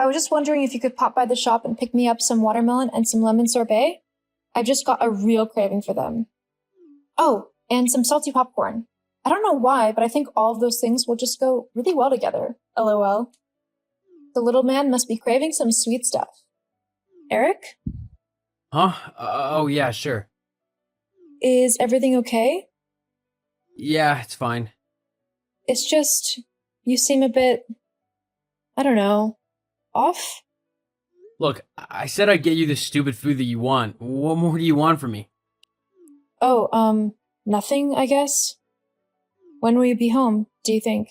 I was just wondering if you could pop by the shop and pick me up some watermelon and some lemon sorbet. I've just got a real craving for them. Oh, and some salty popcorn. I don't know why, but I think all of those things will just go really well together. LOL. The little man must be craving some sweet stuff. Eric, Huh? Oh, yeah, sure. is everything okay? Yeah, it's fine. It's just, you seem a bit, I don't know, off? Look, I said I'd get you the stupid food that you want. What more do you want from me? Oh, nothing, I guess. When will you be home, do you think?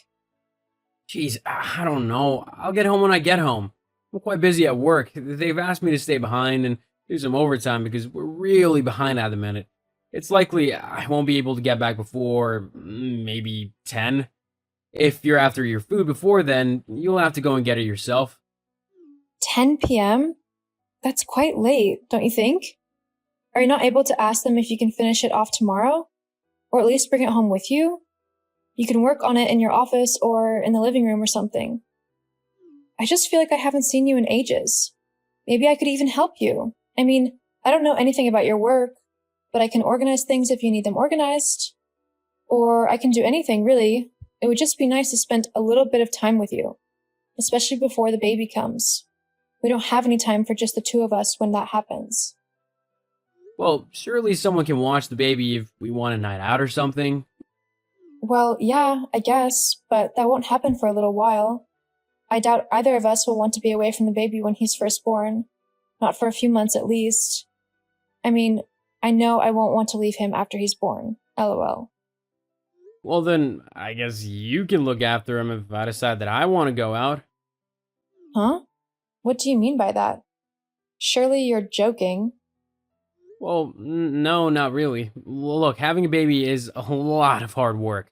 Jeez, I don't know. I'll get home when I get home. I'm quite busy at work. They've asked me to stay behind and do some overtime because we're really behind at the minute. It's likely I won't be able to get back before maybe 10. If you're after your food before then, you'll have to go and get it yourself. 10 p.m.? That's quite late, don't you think? Are you not able to ask them if you can finish it off tomorrow? Or at least bring it home with you? You can work on it in your office or in the living room or something. I just feel like I haven't seen you in ages. Maybe I could even help you. I mean, I don't know anything about your work, but I can organize things if you need them organized. Or I can do anything, really. It would just be nice to spend a little bit of time with you, especially before the baby comes. We don't have any time for just the two of us when that happens. Well, surely someone can watch the baby if we want a night out or something. Well, yeah, I guess, but that won't happen for a little while. I doubt either of us will want to be away from the baby when he's first born. Not for a few months at least. I mean, I know I won't want to leave him after he's born. LOL. Well, then, I guess you can look after him if I decide that I want to go out. Huh? What do you mean by that? Surely you're joking. Well, no, not really. Look, having a baby is a lot of hard work.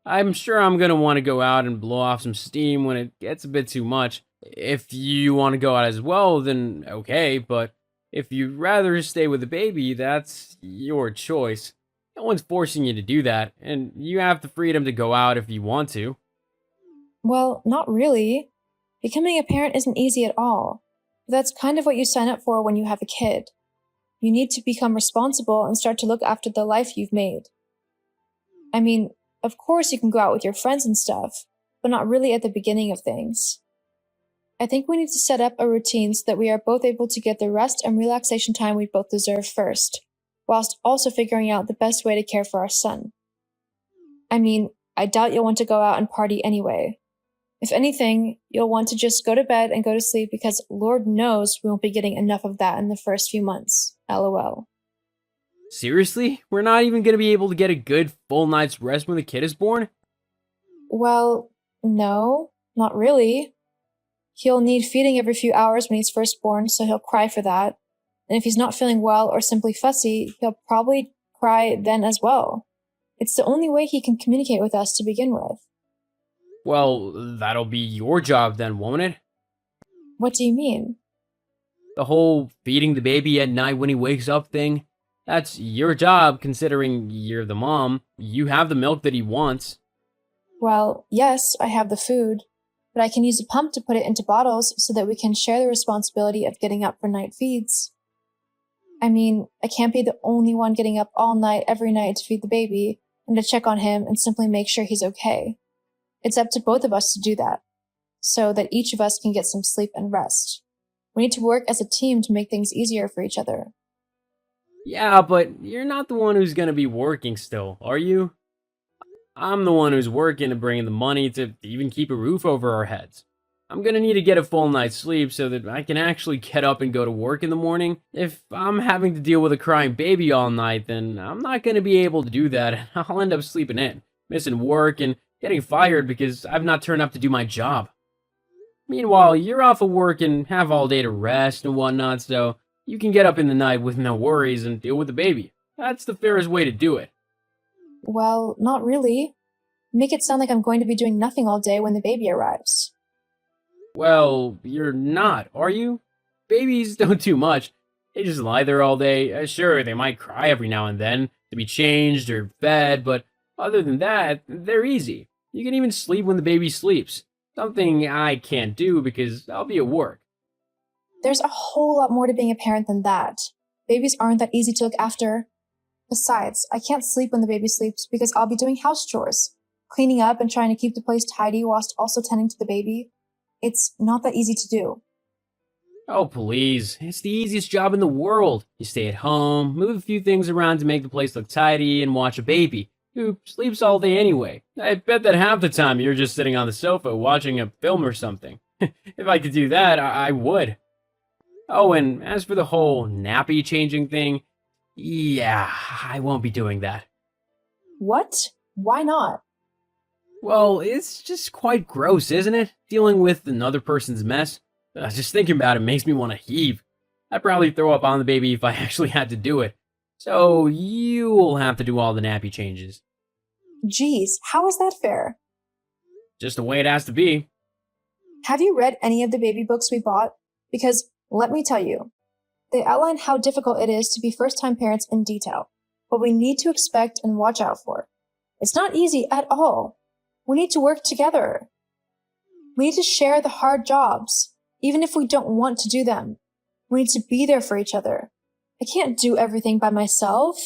I'm sure I'm gonna want to go out and blow off some steam when it gets a bit too much. If you want to go out as well, then okay, but if you'd rather stay with the baby, that's your choice. No one's forcing you to do that, and you have the freedom to go out if you want to. Well, not really. Becoming a parent isn't easy at all. But that's kind of what you sign up for when you have a kid. You need to become responsible and start to look after the life you've made. I mean, of course you can go out with your friends and stuff, but not really at the beginning of things. I think we need to set up a routine so that we are both able to get the rest and relaxation time we both deserve first, whilst also figuring out the best way to care for our son. I mean, I doubt you'll want to go out and party anyway. If anything, you'll want to just go to bed and go to sleep because Lord knows we won't be getting enough of that in the first few months. LOL. Seriously? We're not even gonna be able to get a good full night's rest when the kid is born? Well, no, not really. He'll need feeding every few hours when he's first born, so he'll cry for that. And if he's not feeling well or simply fussy, he'll probably cry then as well. It's the only way he can communicate with us to begin with. Well, that'll be your job then, won't it? What do you mean? The whole feeding the baby at night when he wakes up thing. That's your job, considering you're the mom. You have the milk that he wants. Well, yes, I have the food, but I can use a pump to put it into bottles so that we can share the responsibility of getting up for night feeds. I mean, I can't be the only one getting up all night every night to feed the baby and to check on him and simply make sure he's okay. It's up to both of us to do that, so that each of us can get some sleep and rest. We need to work as a team to make things easier for each other. Yeah, but you're not the one who's gonna be working still, are you? I'm the one who's working and bringing the money to even keep a roof over our heads. I'm gonna need to get a full night's sleep so that I can actually get up and go to work in the morning. If I'm having to deal with a crying baby all night, then I'm not gonna be able to do that, and I'll end up sleeping in, missing work, and getting fired because I've not turned up to do my job. Meanwhile, you're off of work and have all day to rest and whatnot, so you can get up in the night with no worries and deal with the baby. That's the fairest way to do it. Well, not really. Make it sound like I'm going to be doing nothing all day when the baby arrives. Well, you're not, are you? Babies don't do much. They just lie there all day. Sure, they might cry every now and then to be changed or fed, but other than that, they're easy. You can even sleep when the baby sleeps. Something I can't do because I'll be at work. There's a whole lot more to being a parent than that. Babies aren't that easy to look after. Besides, I can't sleep when the baby sleeps because I'll be doing house chores, cleaning up and trying to keep the place tidy whilst also tending to the baby. It's not that easy to do. Oh, please. It's the easiest job in the world. You stay at home, move a few things around to make the place look tidy, and watch a baby who sleeps all day anyway. I bet that half the time you're just sitting on the sofa watching a film or something. If I could do that, I would. Oh, and as for the whole nappy changing thing, yeah, I won't be doing that. What? Why not? Well, it's just quite gross, isn't it? Dealing with another person's mess. Just thinking about it makes me want to heave. I'd probably throw up on the baby if I actually had to do it. So you'll have to do all the nappy changes. Geez, how is that fair? Just the way it has to be. Have you read any of the baby books we bought? Because, let me tell you, they outline how difficult it is to be first-time parents in detail, what we need to expect and watch out for. It's not easy at all. We need to work together. We need to share the hard jobs, even if we don't want to do them. We need to be there for each other. I can't do everything by myself.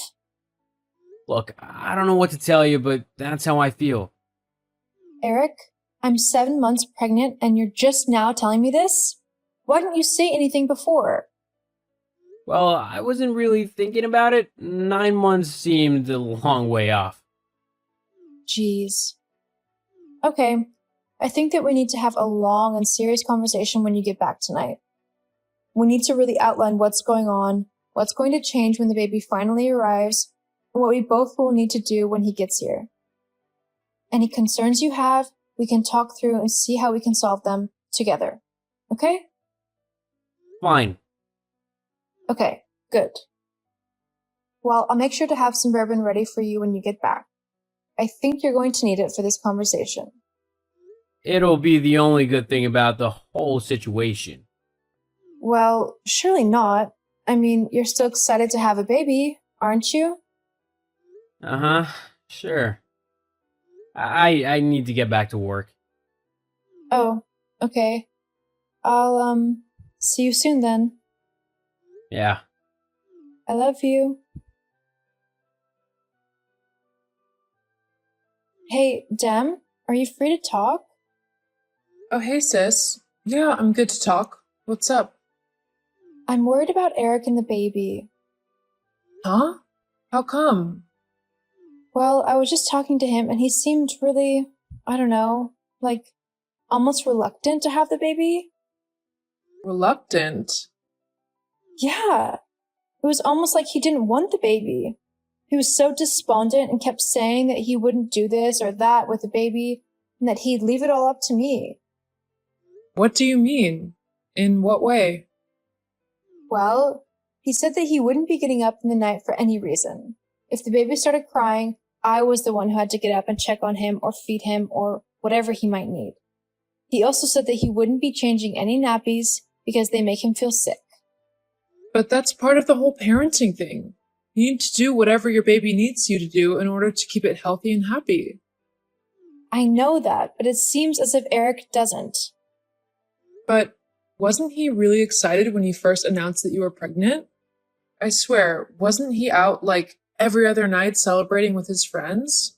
Look, I don't know what to tell you, but that's how I feel. Eric, I'm 7 months pregnant and you're just now telling me this? Why didn't you say anything before? Well, I wasn't really thinking about it. 9 months seemed a long way off. Jeez. Okay, I think that we need to have a long and serious conversation when you get back tonight. We need to really outline what's going on, what's going to change when the baby finally arrives, and what we both will need to do when he gets here. Any concerns you have, we can talk through and see how we can solve them together. Okay? Fine. Okay, good. Well, I'll make sure to have some bourbon ready for you when you get back. I think you're going to need it for this conversation. It'll be the only good thing about the whole situation. Well, surely not. I mean, you're still excited to have a baby, aren't you? Uh-huh, sure. I need to get back to work. Oh, okay. I'll, see you soon then. Yeah. I love you. Hey, Dem, are you free to talk? Oh, hey, sis. Yeah, I'm good to talk. What's up? I'm worried about Eric and the baby. Huh? How come? Well, I was just talking to him and he seemed really, I don't know, like almost reluctant to have the baby. Reluctant? Yeah, it was almost like he didn't want the baby. He was so despondent and kept saying that he wouldn't do this or that with the baby and that he'd leave it all up to me. What do you mean? In what way? Well, he said that he wouldn't be getting up in the night for any reason. If the baby started crying, I was the one who had to get up and check on him or feed him or whatever he might need. He also said that he wouldn't be changing any nappies because they make him feel sick. But that's part of the whole parenting thing. You need to do whatever your baby needs you to do in order to keep it healthy and happy. I know that, but it seems as if Eric doesn't. But wasn't he really excited when you first announced that you were pregnant? I swear, wasn't he out like every other night celebrating with his friends?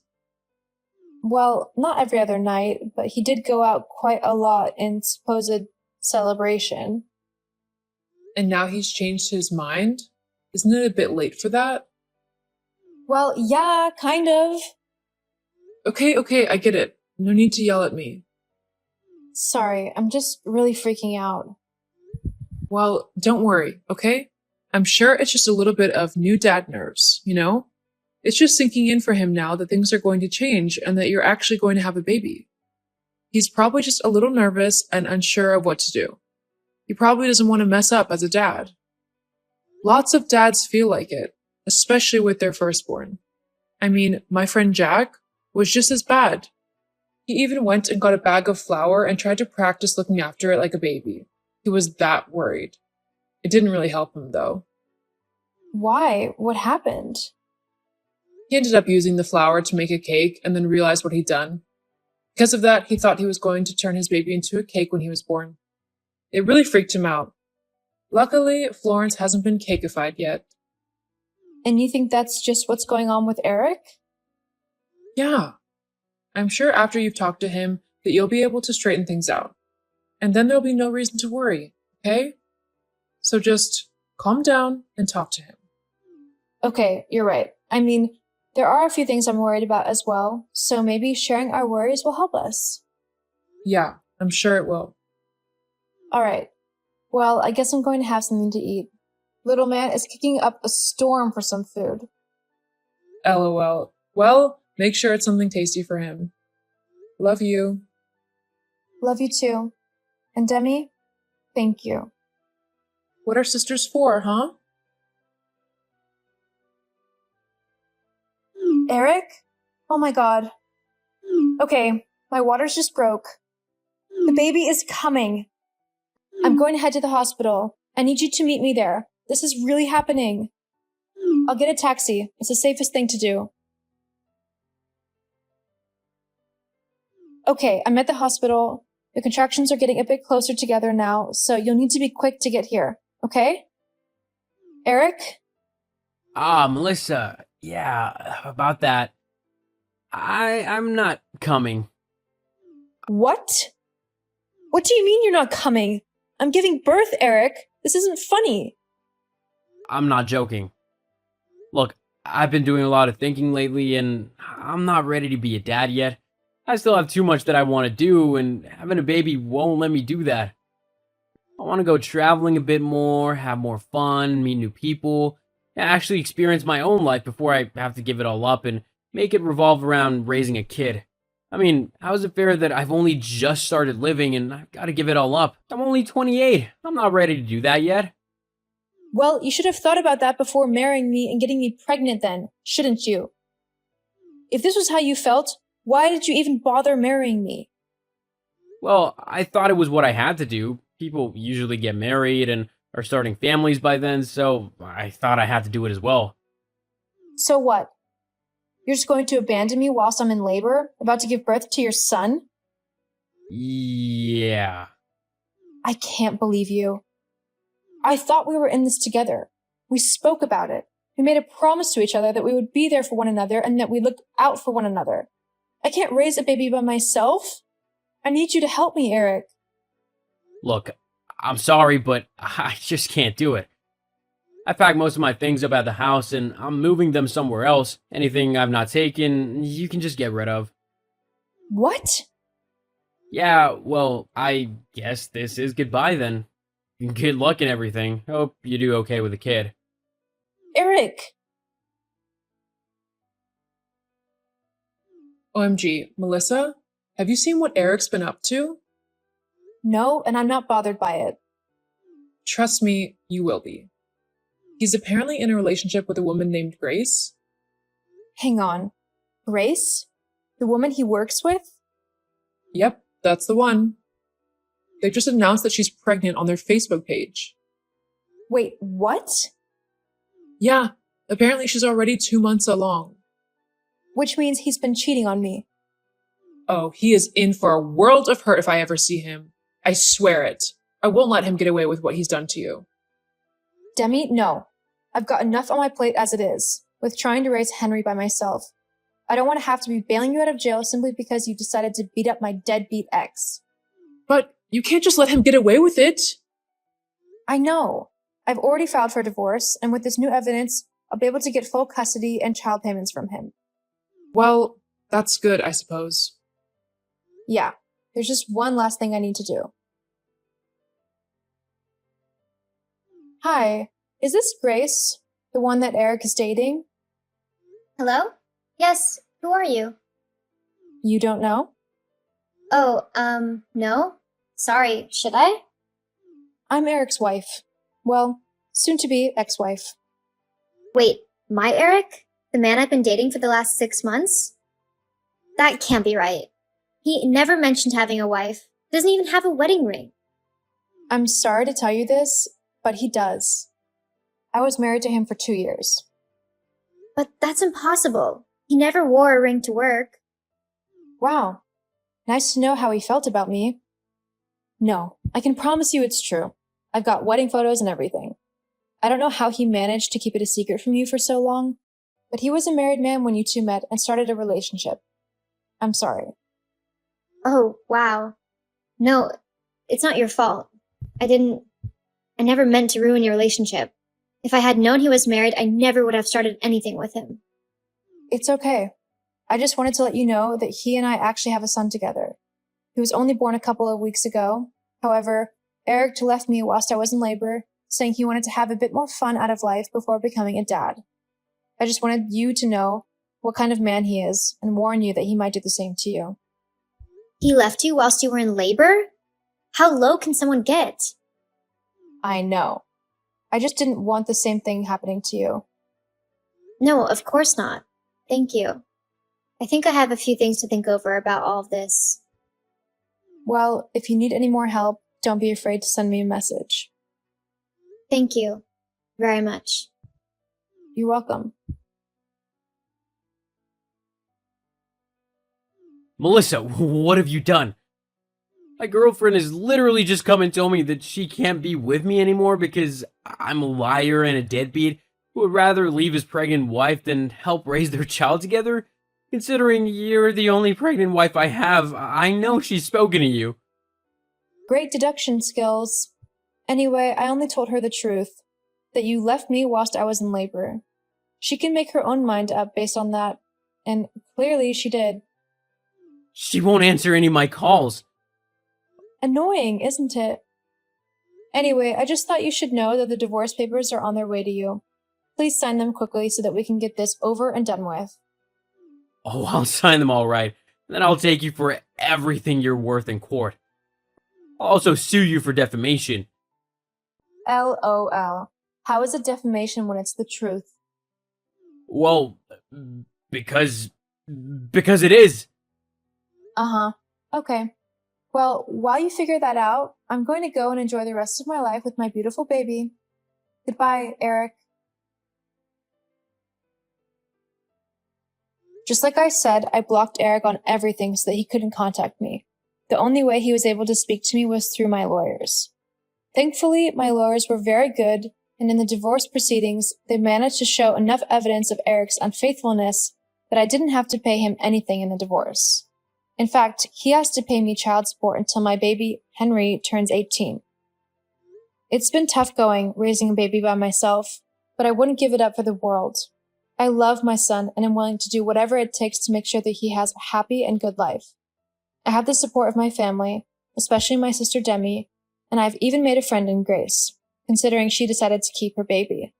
Well, not every other night, but he did go out quite a lot in supposed celebration. And now he's changed his mind? Isn't it a bit late for that? Well, yeah, kind of. Okay, I get it. No need to yell at me. Sorry, I'm just really freaking out. Well, don't worry, okay? I'm sure it's just a little bit of new dad nerves, you know? It's just sinking in for him now that things are going to change and that you're actually going to have a baby. He's probably just a little nervous and unsure of what to do. He probably doesn't want to mess up as a dad. Lots of dads feel like it, especially with their firstborn. I mean, my friend Jack was just as bad. He even went and got a bag of flour and tried to practice looking after it like a baby. He was that worried. It didn't really help him, though. Why? What happened? He ended up using the flour to make a cake and then realized what he'd done. Because of that, he thought he was going to turn his baby into a cake when he was born. It really freaked him out. Luckily, Florence hasn't been cakeified yet. And you think that's just what's going on with Eric? Yeah, I'm sure after you've talked to him that you'll be able to straighten things out. And then there'll be no reason to worry, okay? So just calm down and talk to him. Okay, you're right. I mean, there are a few things I'm worried about as well, so maybe sharing our worries will help us. Yeah, I'm sure it will. All right. Well, I guess I'm going to have something to eat. Little man is kicking up a storm for some food. LOL. Well, make sure it's something tasty for him. Love you. Love you too. And Demi, thank you. What are sisters for, huh? Eric? Oh my god. Okay, my water's just broke. The baby is coming. I'm going to head to the hospital. I need you to meet me there. This is really happening. I'll get a taxi. It's the safest thing to do. Okay, I'm at the hospital. The contractions are getting a bit closer together now, so you'll need to be quick to get here, okay? Eric? Melissa. Yeah, about that. I'm not coming. What? What do you mean you're not coming? I'm giving birth, Eric. This isn't funny. I'm not joking. Look, I've been doing a lot of thinking lately, and I'm not ready to be a dad yet. I still have too much that I want to do, and having a baby won't let me do that. I want to go traveling a bit more, have more fun, meet new people, and actually experience my own life before I have to give it all up and make it revolve around raising a kid. I mean, how is it fair that I've only just started living and I've got to give it all up? I'm only 28. I'm not ready to do that yet. Well, you should have thought about that before marrying me and getting me pregnant then, shouldn't you? If this was how you felt, why did you even bother marrying me? Well, I thought it was what I had to do. People usually get married and are starting families by then, so I thought I had to do it as well. So what? You're just going to abandon me whilst I'm in labor, about to give birth to your son? Yeah. I can't believe you. I thought we were in this together. We spoke about it. We made a promise to each other that we would be there for one another and that we'd look out for one another. I can't raise a baby by myself. I need you to help me, Eric. Look, I'm sorry, but I just can't do it. I packed most of my things up at the house and I'm moving them somewhere else. Anything I've not taken, you can just get rid of. What? Yeah, well, I guess this is goodbye then. Good luck and everything. Hope you do okay with the kid. Eric! OMG, Melissa, have you seen what Eric's been up to? No, and I'm not bothered by it. Trust me, you will be. He's apparently in a relationship with a woman named Grace. Hang on. Grace? The woman he works with? Yep, that's the one. They just announced that she's pregnant on their Facebook page. Wait, what? Yeah, apparently she's already 2 months along. Which means he's been cheating on me. Oh, he is in for a world of hurt if I ever see him. I swear it. I won't let him get away with what he's done to you. Demi, no. I've got enough on my plate as it is, with trying to raise Henry by myself. I don't want to have to be bailing you out of jail simply because you decided to beat up my deadbeat ex. But you can't just let him get away with it. I know. I've already filed for divorce, and with this new evidence, I'll be able to get full custody and child payments from him. Well, that's good, I suppose. Yeah, there's just one last thing I need to do. Hi, is this Grace, the one that Eric is dating? Hello? Yes, who are you? You don't know? Oh, no? Sorry, should I? I'm Eric's wife. Well, soon-to-be ex-wife. Wait, my Eric? The man I've been dating for the last 6 months? That can't be right. He never mentioned having a wife. Doesn't even have a wedding ring. I'm sorry to tell you this, but he does. I was married to him for 2 years. But that's impossible. He never wore a ring to work. Wow. Nice to know how he felt about me. No, I can promise you it's true. I've got wedding photos and everything. I don't know how he managed to keep it a secret from you for so long, but he was a married man when you two met and started a relationship. I'm sorry. Oh, wow. No, it's not your fault. I never meant to ruin your relationship. If I had known he was married, I never would have started anything with him. It's okay. I just wanted to let you know that he and I actually have a son together. He was only born a couple of weeks ago. However, Eric left me whilst I was in labor, saying he wanted to have a bit more fun out of life before becoming a dad. I just wanted you to know what kind of man he is and warn you that he might do the same to you. He left you whilst you were in labor? How low can someone get? I know. I just didn't want the same thing happening to you. No, of course not. Thank you. I think I have a few things to think over about all of this. Well, if you need any more help, don't be afraid to send me a message. Thank you very much. You're welcome. Melissa, what have you done? My girlfriend has literally just come and told me that she can't be with me anymore because I'm a liar and a deadbeat who would rather leave his pregnant wife than help raise their child together. Considering you're the only pregnant wife I have, I know she's spoken to you. Great deduction skills. Anyway, I only told her the truth, that you left me whilst I was in labor. She can make her own mind up based on that, and clearly she did. She won't answer any of my calls. Annoying, isn't it? Anyway, I just thought you should know that the divorce papers are on their way to you. Please sign them quickly so that we can get this over and done with. Oh, I'll sign them all right. Then I'll take you for everything you're worth in court. I'll also sue you for defamation. LOL. How is it defamation when it's the truth? Well, because it is. Uh-huh. Okay. Well, while you figure that out, I'm going to go and enjoy the rest of my life with my beautiful baby. Goodbye, Eric. Just like I said, I blocked Eric on everything so that he couldn't contact me. The only way he was able to speak to me was through my lawyers. Thankfully, my lawyers were very good, and in the divorce proceedings, they managed to show enough evidence of Eric's unfaithfulness that I didn't have to pay him anything in the divorce. In fact, he has to pay me child support until my baby, Henry, turns 18. It's been tough going, raising a baby by myself, but I wouldn't give it up for the world. I love my son and am willing to do whatever it takes to make sure that he has a happy and good life. I have the support of my family, especially my sister Demi, and I've even made a friend in Grace, considering she decided to keep her baby.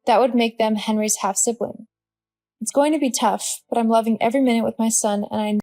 That would make them Henry's half-sibling. It's going to be tough, but I'm loving every minute with my son, and I